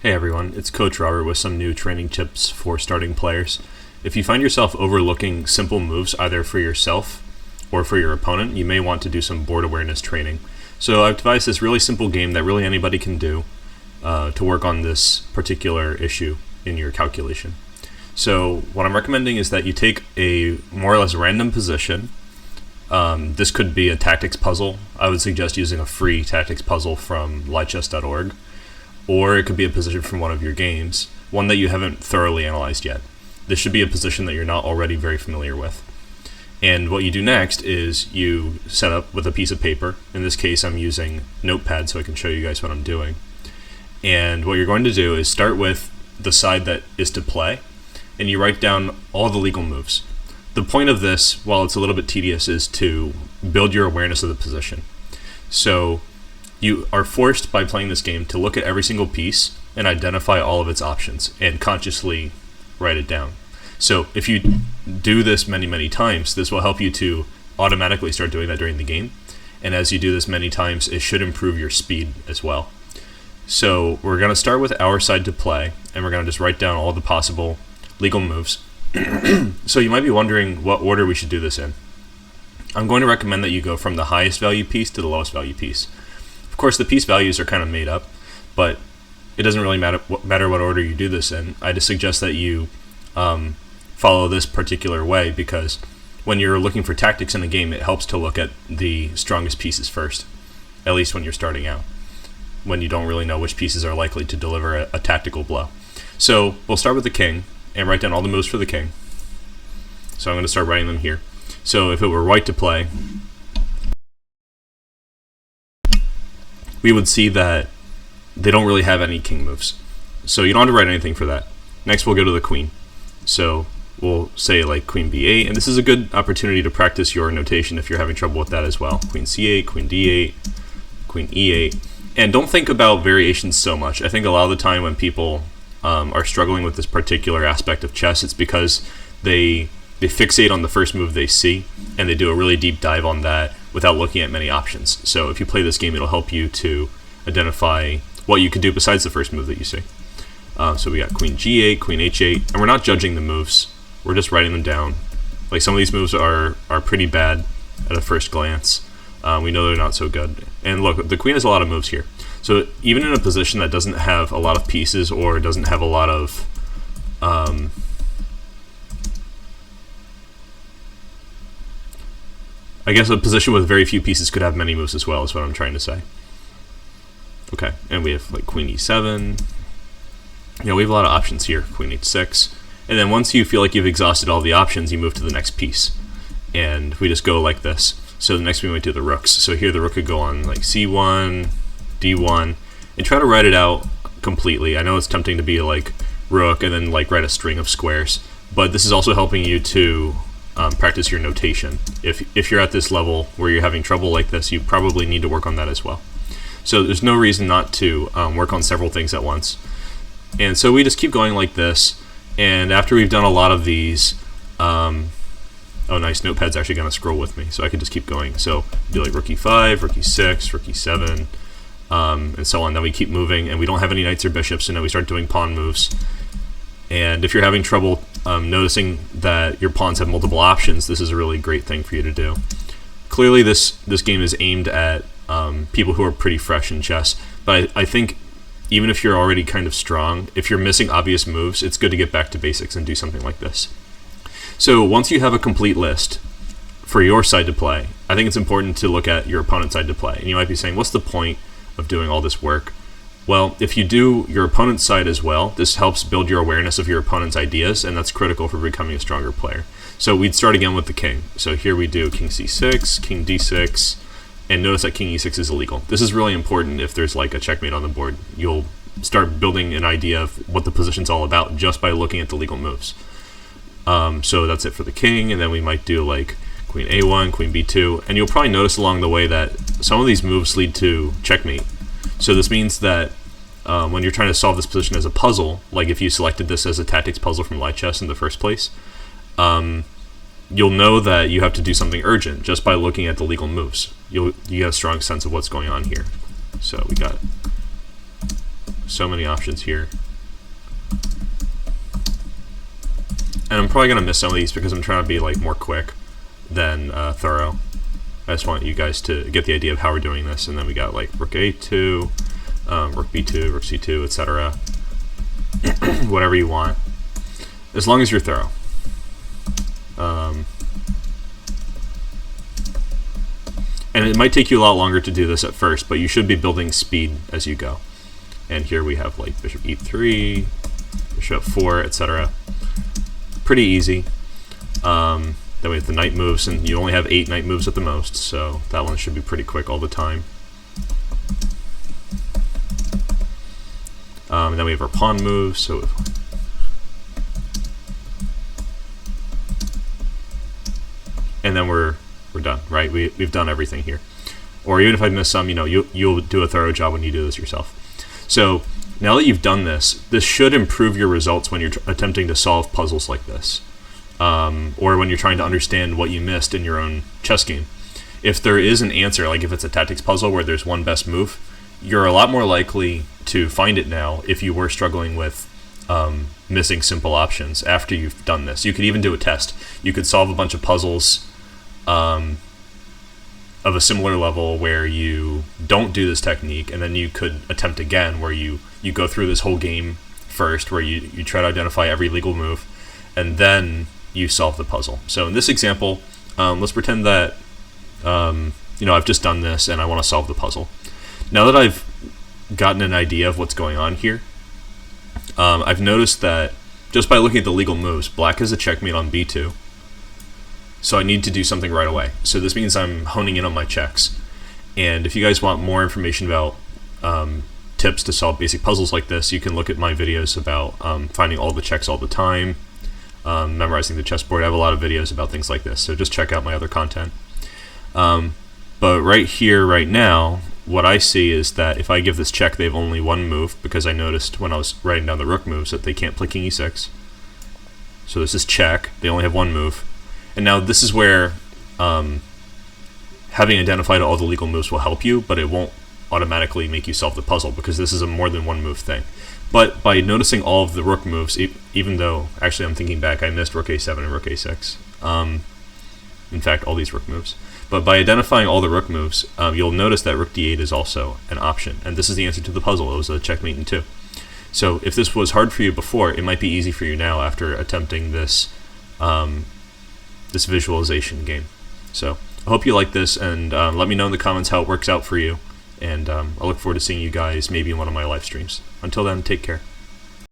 Hey everyone, it's Coach Robert with some new training tips for starting players. If you find yourself overlooking simple moves either for yourself or for your opponent, you may want to do some board awareness training. So I've devised this really simple game that really anybody can do to work on this particular issue in your calculation. So what I'm recommending is that you take a more or less random position. This could be a tactics puzzle. I would suggest using a free tactics puzzle from lightchess.org. Or it could be a position from one of your games, one that you haven't thoroughly analyzed yet. This should be a position that you're not already very familiar with. And what you do next is you set up with a piece of paper. In this case, I'm using Notepad so I can show you guys what I'm doing. And what you're going to do is start with the side that is to play, and you write down all the legal moves. The point of this, while it's a little bit tedious, is to build your awareness of the position. So you are forced by playing this game to look at every single piece and identify all of its options and consciously write it down. So if you do this many times, this will help you to automatically start doing that during the game. And as you do this many times, it should improve your speed as well. So we're going to start with our side to play, and we're going to just write down all the possible legal moves. So you might be wondering what order we should do this in. I'm going to recommend that you go from the highest value piece to the lowest value piece. Of course, the piece values are kind of made up, but it doesn't really matter what order you do this in. I just suggest that you follow this particular way, because when you're looking for tactics in a game, it helps to look at the strongest pieces first, at least when you're starting out, when you don't really know which pieces are likely to deliver a tactical blow. So we'll start with the king and write down all the moves for the king. So I'm going to start writing them here. So if it were white to play, we would see that they don't really have any king moves. So you don't have to write anything for that. Next, we'll go to the queen. So we'll say like queen b8, and this is a good opportunity to practice your notation if you're having trouble with that as well. Queen c8, queen d8, queen e8. And don't think about variations so much. I think a lot of the time when people are struggling with this particular aspect of chess, it's because they fixate on the first move they see, and they do a really deep dive on that without looking at many options. So if you play this game, it'll help you to identify what you could do besides the first move that you see. So we got queen g8, queen h8, and we're not judging the moves. We're just writing them down. Like, some of these moves are pretty bad at a first glance. We know they're not so good. And look, the queen has a lot of moves here. So even in a position that doesn't have a lot of pieces or doesn't have a lot of I guess a position with very few pieces could have many moves as well, is what I'm trying to say. Okay, and we have like queen e7. We have a lot of options here. Queen h6. And then once you feel like you've exhausted all the options, you move to the next piece. And we just go like this. So the next we might do the rooks. So here the rook could go on like c1, d1, and try to write it out completely. I know it's tempting to be like rook and then like write a string of squares, but this is also helping you to practice your notation. If you're at this level where you're having trouble like this, you probably need to work on that as well. So there's no reason not to work on several things at once. And so we just keep going like this, and after we've done a lot of these, oh nice, Notepad's actually going to scroll with me, so I can just keep going. So do like rook e5, rook e6, rook e7, and so on. Then we keep moving, and we don't have any knights or bishops, so now we start doing pawn moves. And if you're having trouble noticing that your pawns have multiple options, this is a really great thing for you to do. Clearly this game is aimed at people who are pretty fresh in chess, but I think even if you're already kind of strong, if you're missing obvious moves, it's good to get back to basics and do something like this. So once you have a complete list for your side to play, I think it's important to look at your opponent's side to play. And you might be saying, what's the point of doing all this work? Well, if you do your opponent's side as well, this helps build your awareness of your opponent's ideas, and that's critical for becoming a stronger player. So we'd start again with the king. So here we do king c6, king d6, and notice that king e6 is illegal. This is really important if there's like a checkmate on the board. You'll start building an idea of what the position's all about just by looking at the legal moves. So that's it for the king, and then we might do like queen a1, queen b2, and you'll probably notice along the way that some of these moves lead to checkmate. So this means that when you're trying to solve this position as a puzzle, like if you selected this as a tactics puzzle from light chess in the first place, you'll know that you have to do something urgent just by looking at the legal moves. You get a strong sense of what's going on here. So we got So many options here. And I'm probably going to miss some of these because I'm trying to be like more quick than thorough. I just want you guys to get the idea of how we're doing this. And then we got like rook a2, rook b2, rook c2, etc. Whatever you want, as long as you're thorough. And it might take you a lot longer to do this at first, but you should be building speed as you go. And here we have like bishop e3, bishop 4, etc. Pretty easy. Then we have the knight moves, and you only have 8 knight moves at the most, so that one should be pretty quick all the time. And then we have our pawn moves, so and then we're done, right? We've done everything here. Or even if I miss some, you know, you'll do a thorough job when you do this yourself. So now that you've done this should improve your results when you're attempting to solve puzzles like this, or when you're trying to understand what you missed in your own chess game. If there is an answer, like if it's a tactics puzzle where there's one best move, you're a lot more likely to find it now if you were struggling with missing simple options after you've done this. You could even do a test. You could solve a bunch of puzzles of a similar level where you don't do this technique, and then you could attempt again where you go through this whole game first, where you try to identify every legal move, and then you solve the puzzle. So in this example, let's pretend that I've just done this and I want to solve the puzzle. Now that I've gotten an idea of what's going on here, I've noticed that just by looking at the legal moves, black has a checkmate on b2. So I need to do something right away. So this means I'm honing in on my checks. And if you guys want more information about tips to solve basic puzzles like this, you can look at my videos about finding all the checks all the time, memorizing the chessboard. I have a lot of videos about things like this, so just check out my other content. But right here, right now, what I see is that if I give this check, they have only one move, because I noticed when I was writing down the rook moves that they can't play king e6. So this is check. They only have one move. And now this is where having identified all the legal moves will help you, but it won't automatically make you solve the puzzle, because this is a more than one move thing. But by noticing all of the rook moves, even though, actually I'm thinking back, I missed rook a7 and rook a6. In fact, all these rook moves. But by identifying all the rook moves, you'll notice that rook d8 is also an option. And this is the answer to the puzzle. It was a checkmate in 2. So if this was hard for you before, it might be easy for you now after attempting this this visualization game. So I hope you like this, and let me know in the comments how it works out for you. And I look forward to seeing you guys maybe in one of my live streams. Until then, take care.